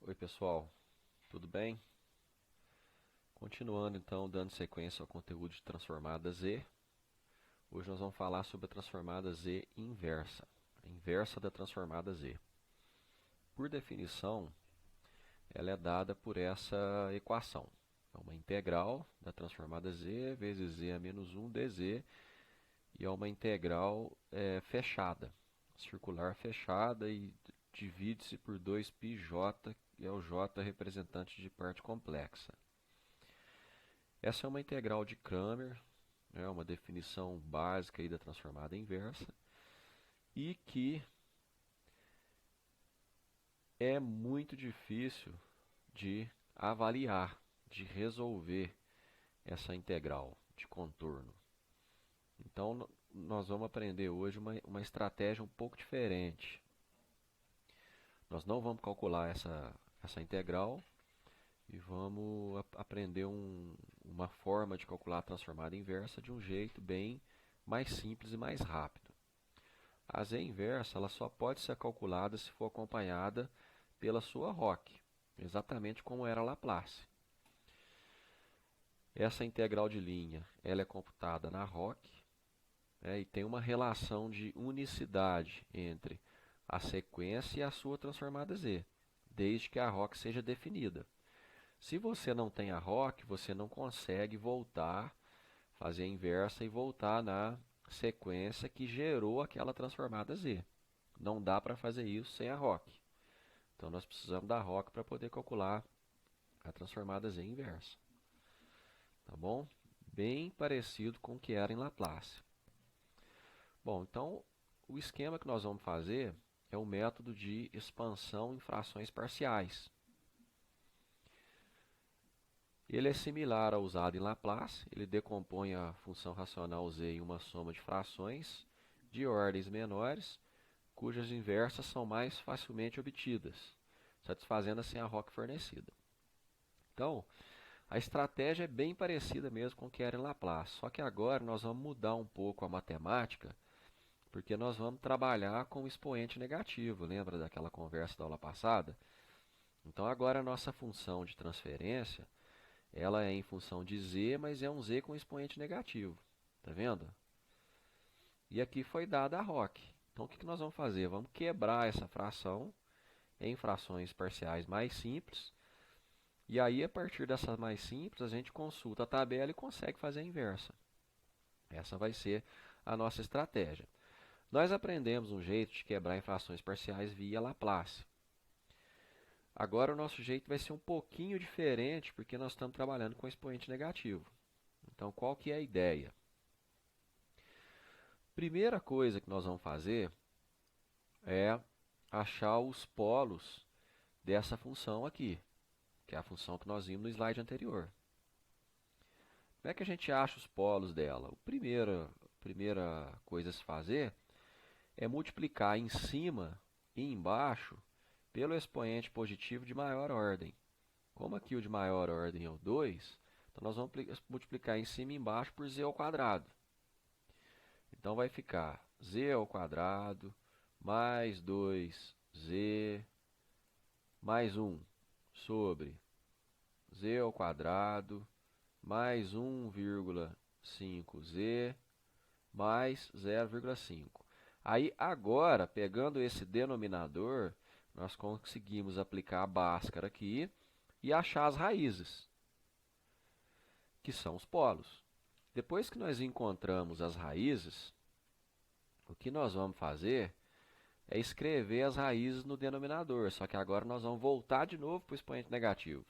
Oi pessoal, tudo bem? Continuando então, dando sequência ao conteúdo de transformada Z, hoje nós vamos falar sobre a transformada Z inversa, a inversa da transformada Z. Por definição, ela é dada por essa equação. É uma integral da transformada Z vezes Z a menos 1 dz e é uma integral fechada, circular fechada e divide-se por 2πj, que é o j representante de parte complexa. Essa é uma integral de Cramer, né, uma definição básica aí da transformada inversa, e que é muito difícil de avaliar, de resolver essa integral de contorno. Então, nós vamos aprender hoje uma estratégia um pouco diferente. Nós não vamos calcular essa integral e vamos aprender uma forma de calcular a transformada inversa de um jeito bem mais simples e mais rápido. A z inversa ela só pode ser calculada se for acompanhada pela sua ROC, exatamente como era a Laplace. Essa integral de linha ela é computada na ROC, né, e tem uma relação de unicidade entre a sequência e a sua transformada z, desde que a ROC seja definida. Se você não tem a ROC, você não consegue voltar, fazer a inversa e voltar na sequência que gerou aquela transformada z. Não dá para fazer isso sem a ROC. Então nós precisamos da ROC para poder calcular a transformada z inversa. Tá bom? Bem parecido com o que era em Laplace. Bom, então o esquema que nós vamos fazer é o método de expansão em frações parciais. Ele é similar ao usado em Laplace, ele decompõe a função racional z em uma soma de frações de ordens menores, cujas inversas são mais facilmente obtidas, satisfazendo assim a ROC fornecida. Então, a estratégia é bem parecida mesmo com o que era em Laplace, só que agora nós vamos mudar um pouco a matemática, porque nós vamos trabalhar com o expoente negativo, lembra daquela conversa da aula passada? Então agora a nossa função de transferência, ela é em função de z, mas é um z com expoente negativo, tá vendo? E aqui foi dada a ROC. Então o que nós vamos fazer? Vamos quebrar essa fração em frações parciais mais simples. E aí, a partir dessas mais simples, a gente consulta a tabela e consegue fazer a inversa. Essa vai ser a nossa estratégia. Nós aprendemos um jeito de quebrar em frações parciais via Laplace. Agora, o nosso jeito vai ser um pouquinho diferente, porque nós estamos trabalhando com expoente negativo. Então, qual que é a ideia? Primeira coisa que nós vamos fazer é achar os polos dessa função aqui, que é a função que nós vimos no slide anterior. Como é que a gente acha os polos dela? A primeira coisa a se fazer é multiplicar em cima e embaixo pelo expoente positivo de maior ordem. Como aqui o de maior ordem é o 2, então nós vamos multiplicar em cima e embaixo por z ao quadrado. Então vai ficar z ao quadrado mais 2z mais 1 sobre z ao quadrado mais 1,5z mais 0,5. Aí agora, pegando esse denominador, nós conseguimos aplicar a Bhaskara aqui e achar as raízes, que são os polos. Depois que nós encontramos as raízes, o que nós vamos fazer é escrever as raízes no denominador, só que agora nós vamos voltar de novo para o expoente negativo.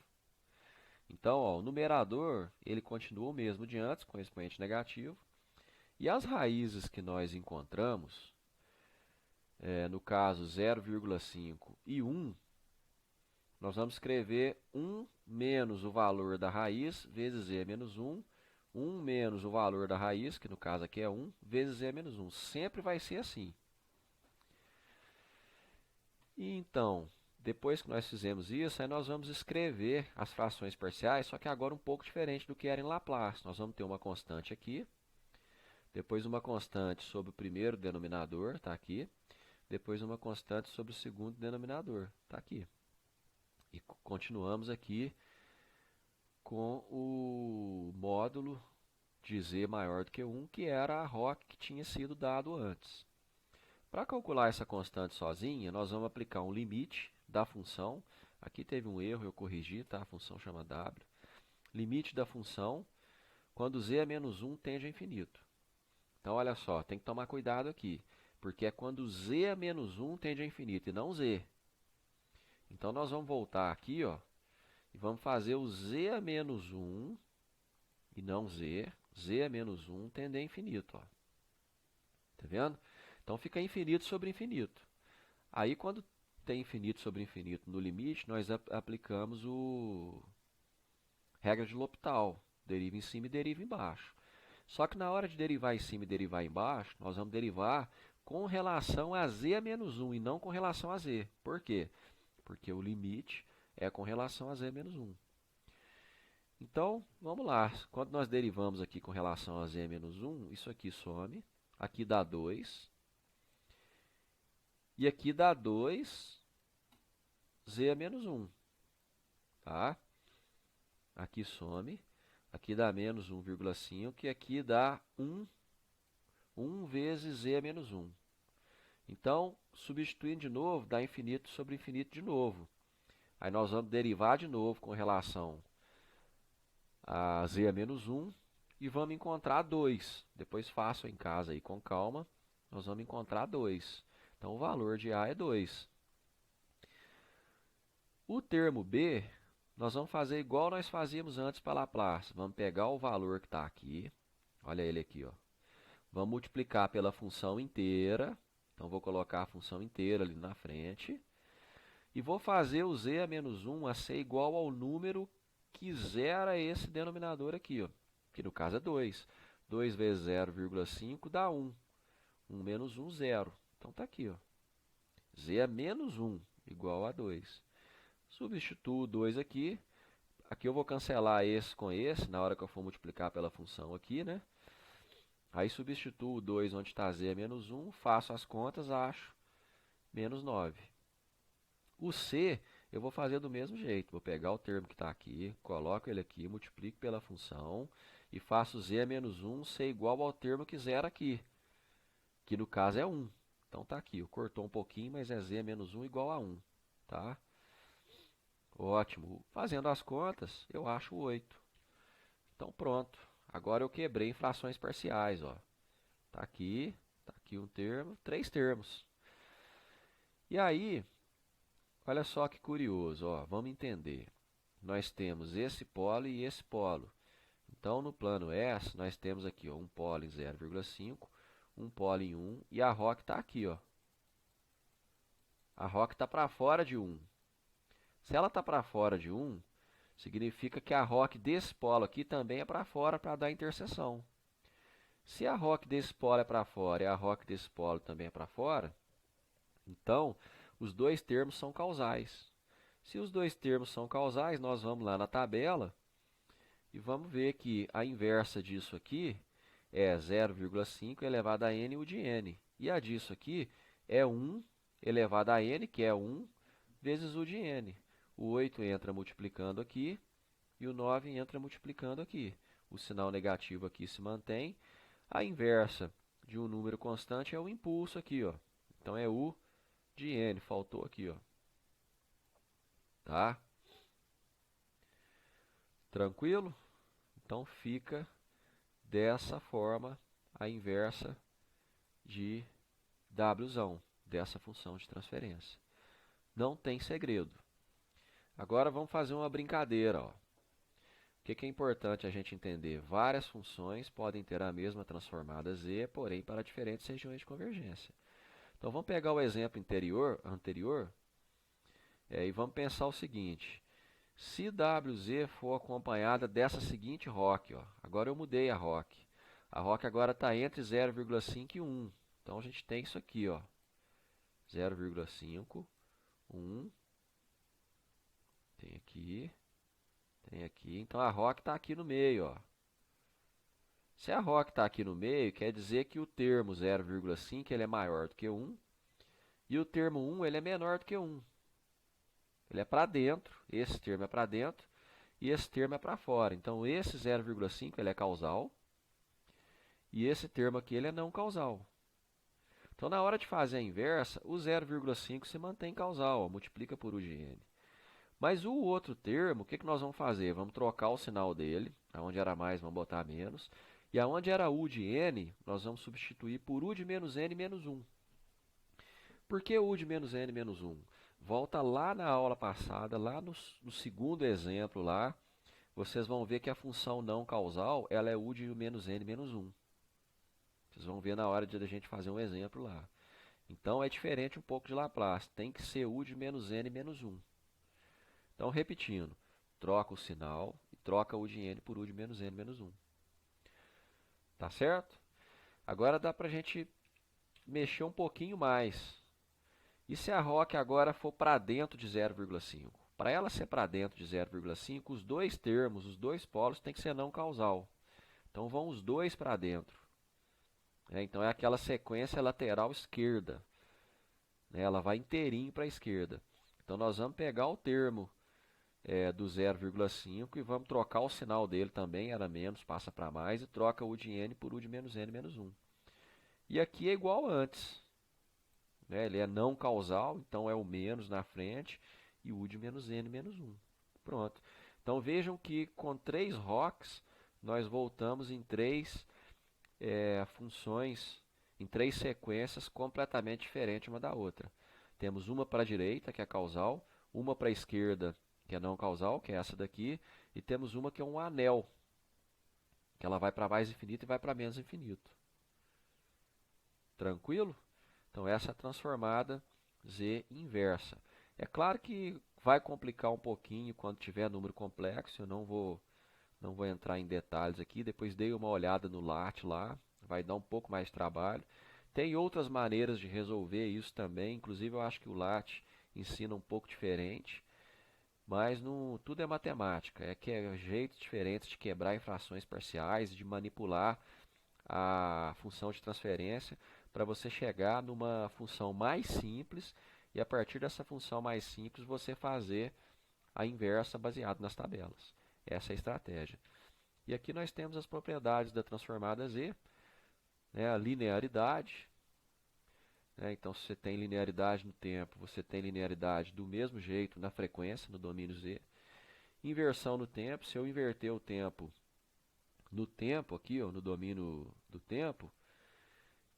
Então, ó, o numerador ele continua o mesmo de antes, com expoente negativo, e as raízes que nós encontramos, no caso 0,5 e 1, nós vamos escrever 1 menos o valor da raiz, vezes z menos 1, 1 menos o valor da raiz, que no caso aqui é 1, vezes z menos 1. Sempre vai ser assim. E então, depois que nós fizemos isso, aí nós vamos escrever as frações parciais, só que agora um pouco diferente do que era em Laplace. Nós vamos ter uma constante aqui, depois uma constante sobre o primeiro denominador, está aqui, depois uma constante sobre o segundo denominador, está aqui. E continuamos aqui com o módulo de z maior do que 1, que era a ROC que tinha sido dado antes. Para calcular essa constante sozinha, nós vamos aplicar um limite da função. Aqui teve um erro, eu corrigi, tá? A função chama w. Limite da função quando z é menos 1 tende a infinito. Então, olha só, tem que tomar cuidado aqui, porque é quando z é menos 1 tende a infinito e não z. Então, nós vamos voltar aqui, ó, e vamos fazer o z a menos 1 e não z. Z a menos 1 tende a infinito, ó. Tá vendo? Então, fica infinito sobre infinito. Aí, quando tem infinito sobre infinito no limite, nós aplicamos o regra de L'Hopital. Deriva em cima e deriva embaixo. Só que na hora de derivar em cima e derivar embaixo, nós vamos derivar com relação a z a menos 1 e não com relação a z. Por quê? Porque o limite é com relação a z a menos 1. Então, vamos lá. Quando nós derivamos aqui com relação a z a menos 1, isso aqui some. Aqui dá 2. E aqui dá 2 z a menos 1. Tá? Aqui some. Aqui dá menos 1,5, e aqui dá 1 vezes z a menos 1. Então, substituindo de novo, dá infinito sobre infinito de novo. Aí nós vamos derivar de novo com relação a z a menos 1 e vamos encontrar 2. Depois façam em casa aí com calma. Nós vamos encontrar 2. Então, o valor de A é 2. O termo B, nós vamos fazer igual nós fazíamos antes para Laplace. Vamos pegar o valor que está aqui. Olha ele aqui, ó. Vamos multiplicar pela função inteira. Então, vou colocar a função inteira ali na frente. E vou fazer o z a menos 1 a ser igual ao número que zera esse denominador aqui, ó. Que no caso é 2. 2 vezes 0,5 dá 1. 1 menos 1, 0. Então, está aqui, ó. Z é menos 1 igual a 2. Substituo 2 aqui. Aqui eu vou cancelar esse com esse na hora que eu for multiplicar pela função aqui, né? Aí substituo 2 onde está z é menos 1, faço as contas, acho menos 9. O C eu vou fazer do mesmo jeito. Vou pegar o termo que está aqui, coloco ele aqui, multiplico pela função e faço z é menos 1 ser igual ao termo que zera aqui, que no caso é 1. Então está aqui, cortou um pouquinho, mas é z é menos 1 igual a 1. Tá? Ótimo. Fazendo as contas, eu acho 8. Então pronto. Agora eu quebrei em frações parciais, ó. Tá aqui um termo, 3 termos. E aí, olha só que curioso, ó. Vamos entender. Nós temos esse polo e esse polo. Então, no plano S, nós temos aqui, ó, um polo em 0,5, um polo em 1 e a ROC está aqui, ó. A ROC está para fora de 1. Se ela está para fora de 1, significa que a ROC desse polo aqui também é para fora para dar interseção. Se a ROC desse polo é para fora e a ROC desse polo também é para fora, então os dois termos são causais. Se os dois termos são causais, nós vamos lá na tabela e vamos ver que a inversa disso aqui é 0,5 elevado a n u de n. E a disso aqui é 1 elevado a n, que é 1 vezes u de n. O 8 entra multiplicando aqui e o 9 entra multiplicando aqui. O sinal negativo aqui se mantém. A inversa de um número constante é o impulso aqui, ó. Então é u de n, faltou aqui, ó. Tá? Tranquilo? Então fica dessa forma a inversa de w, dessa função de transferência. Não tem segredo. Agora vamos fazer uma brincadeira, ó. O que é importante a gente entender? Várias funções podem ter a mesma transformada z, porém para diferentes regiões de convergência. Então vamos pegar o exemplo anterior e vamos pensar o seguinte. Se wz for acompanhada dessa seguinte ROC, ó, agora eu mudei a ROC. A ROC agora está entre 0,5 e 1. Então a gente tem isso aqui, ó, 0,5, 1, tem aqui. Então a ROC está aqui no meio, ó. Se a ROC está aqui no meio, quer dizer que o termo 0,5 ele é maior do que 1 e o termo 1 ele é menor do que 1. Ele é para dentro, esse termo é para dentro e esse termo é para fora. Então esse 0,5 ele é causal e esse termo aqui ele é não causal. Então na hora de fazer a inversa, o 0,5 se mantém causal, ó, multiplica por U de n. Mas o outro termo, o que nós vamos fazer? Vamos trocar o sinal dele, aonde era mais vamos botar menos, e aonde era U de n, nós vamos substituir por U de menos n menos 1. Por que U de menos n menos 1? Volta lá na aula passada, lá no segundo exemplo lá, vocês vão ver que a função não causal, ela é U de menos n menos 1. Vocês vão ver na hora de a gente fazer um exemplo lá. Então é diferente um pouco de Laplace, tem que ser U de menos n menos 1. Então repetindo, troca o sinal e troca U de n por U de menos n menos 1. Tá certo? Agora dá pra gente mexer um pouquinho mais. E se a Rock agora for para dentro de 0,5? Para ela ser para dentro de 0,5, os dois termos, os dois polos, tem que ser não causal. Então vão os dois para dentro. Então é aquela sequência lateral esquerda. Ela vai inteirinho para a esquerda. Então nós vamos pegar o termo do 0,5 e vamos trocar o sinal dele também, era menos, passa para mais, e troca U de n por U de menos n menos 1. E aqui é igual antes. Ele é não causal, então é o menos na frente, e U de menos n menos 1. Pronto. Então vejam que com 3 rocks, nós voltamos em 3 funções, em 3 sequências completamente diferentes uma da outra. Temos uma para a direita, que é causal, uma para a esquerda, que é não causal, que é essa daqui, e temos uma que é um anel, que ela vai para mais infinito e vai para menos infinito. Tranquilo? Então essa é a transformada Z inversa. É claro que vai complicar um pouquinho quando tiver número complexo, eu não vou entrar em detalhes aqui, depois dei uma olhada no LAT lá, vai dar um pouco mais de trabalho. Tem outras maneiras de resolver isso também, inclusive eu acho que o LAT ensina um pouco diferente, mas tudo é matemática, é jeitos diferentes de quebrar infrações parciais, de manipular a função de transferência para você chegar numa função mais simples e a partir dessa função mais simples você fazer a inversa baseado nas tabelas. Essa é a estratégia. E aqui nós temos as propriedades da transformada Z, a linearidade. Então, se você tem linearidade no tempo, você tem linearidade do mesmo jeito na frequência, no domínio Z. Inversão no tempo, se eu inverter o tempo no tempo aqui, no domínio do tempo,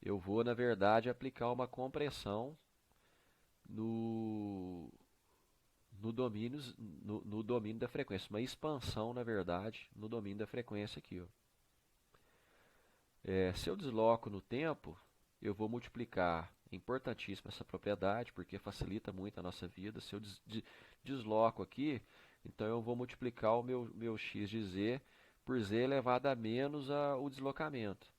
eu vou, na verdade, aplicar uma compressão no domínio da frequência. Uma expansão, na verdade, no domínio da frequência aqui. Se eu desloco no tempo, eu vou multiplicar. É importantíssima essa propriedade, porque facilita muito a nossa vida. Se eu desloco aqui, então eu vou multiplicar o meu x de z por z elevado a menos o deslocamento.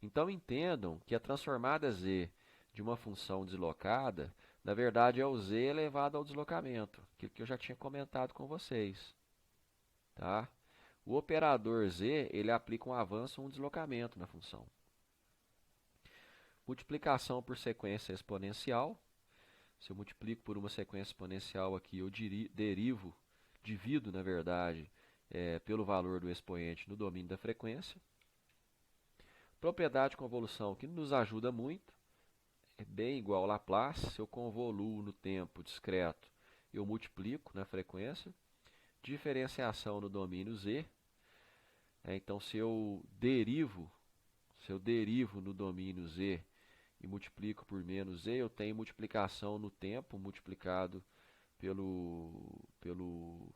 Então entendam que a transformada z de uma função deslocada, na verdade é o z elevado ao deslocamento, aquilo que eu já tinha comentado com vocês. Tá? O operador z, ele aplica um avanço ou um deslocamento na função. Multiplicação por sequência exponencial. Se eu multiplico por uma sequência exponencial aqui, eu divido, na verdade, pelo valor do expoente no domínio da frequência. Propriedade de convolução que nos ajuda muito. É bem igual ao Laplace. Se eu convoluo no tempo discreto, eu multiplico na frequência. Diferenciação no domínio Z. Então, se eu derivo no domínio Z e multiplico por menos Z, eu tenho multiplicação no tempo multiplicado pelo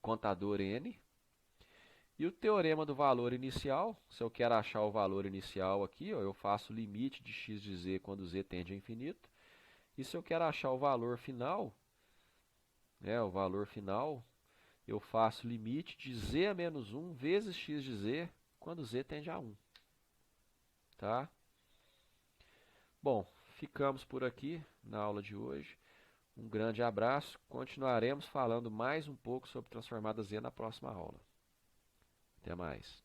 contador N. E o teorema do valor inicial, se eu quero achar o valor inicial aqui, eu faço o limite de x de z quando z tende a infinito. E se eu quero achar o valor final, eu faço limite de z a menos 1 vezes x de z quando z tende a 1. Tá? Bom, ficamos por aqui na aula de hoje. Um grande abraço. Continuaremos falando mais um pouco sobre transformada Z na próxima aula. Até mais.